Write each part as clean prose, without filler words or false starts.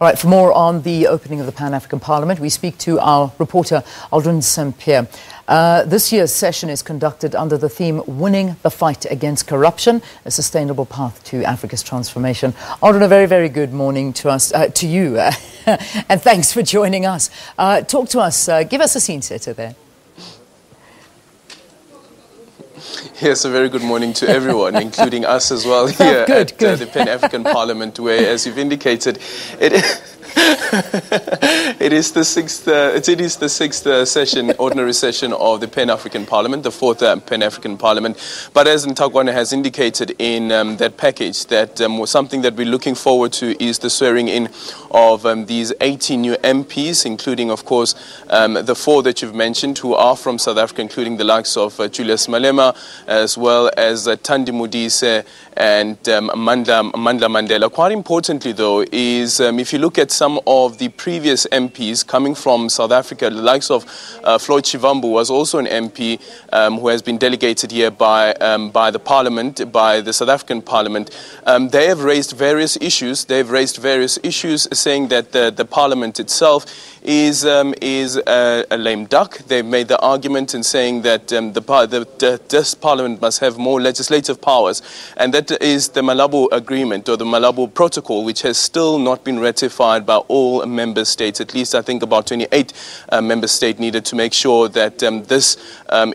All right, for more on the opening of the Pan-African Parliament, we speak to our reporter, Aldrin Sampear. This year's session is conducted under the theme, Winning the Fight Against Corruption, a Sustainable Path to Africa's Transformation. Aldrin, a very, very good morning to you, and thanks for joining us. Talk to us, give us a scene setter there. Yes, a very good morning to everyone, including us as well here at the Pan-African Parliament, where, as you've indicated, it is the sixth session, ordinary session of the Pan-African Parliament, the fourth Pan-African Parliament. But as Ntagwana has indicated in that package, that something that we're looking forward to is the swearing in of these 18 new MPs, including, of course, the four that you've mentioned who are from South Africa, including the likes of Julius Malema, as well as Thandi Modise and Midrand Mandela. Quite importantly, though, is if you look at some of the previous MPs coming from South Africa, the likes of Floyd Shivambu was also an MP who has been delegated here by the Parliament, by the South African Parliament. They have raised various issues. They've raised various issues, saying that the Parliament itself is a lame duck. They've made the argument in saying that this Parliament must have more legislative powers, and that is the Malabo Agreement or the Malabo Protocol, which has still not been ratified by all member states. At least I think about 28 member states needed to make sure that this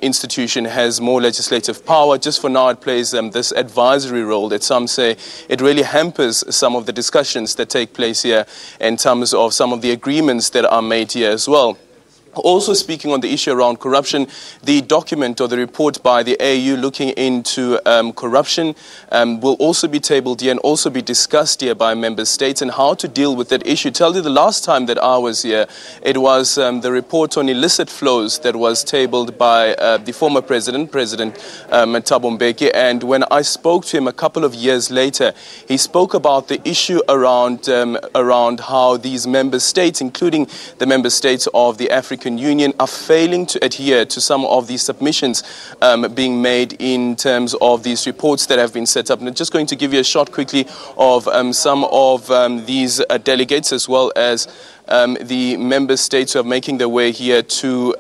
institution has more legislative power. Just for now, it plays this advisory role that some say it really hampers some of the discussions that take place here in terms of some of the agreements that are made here as well. Also speaking on the issue around corruption, the document or the report by the AU looking into corruption will also be tabled here and also be discussed here by member states and how to deal with that issue. Tell you the last time that I was here, it was the report on illicit flows that was tabled by the former President Thabo Mbeki, and when I spoke to him a couple of years later, he spoke about the issue around how these member states, including the member states of the African Union, are failing to adhere to some of these submissions being made in terms of these reports that have been set up. And I'm just going to give you a shot quickly of some of these delegates, as well as the member states who are making their way here to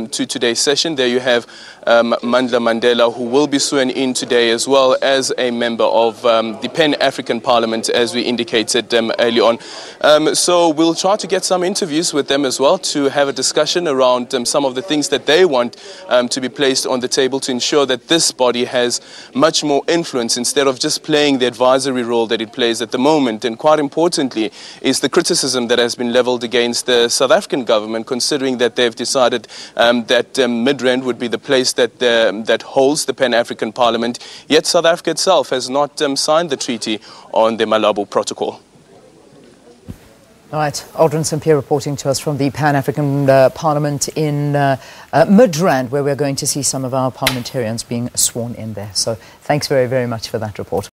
today's session. There you have Midrand Mandela, who will be sworn in today as well as a member of the Pan-African Parliament, as we indicated early on. So we'll try to get some interviews with them as well to have a discussion around some of the things that they want to be placed on the table to ensure that this body has much more influence instead of just playing the advisory role that it plays at the moment. And quite importantly is the criticism that has been leveled against the South African government, considering that they've decided that Midrand would be the place that holds the Pan-African Parliament, yet South Africa itself has not signed the treaty on the Malabo Protocol. All right, Aldrin Sampear reporting to us from the Pan-African Parliament in Midrand, where we're going to see some of our parliamentarians being sworn in there. So thanks very, very much for that report.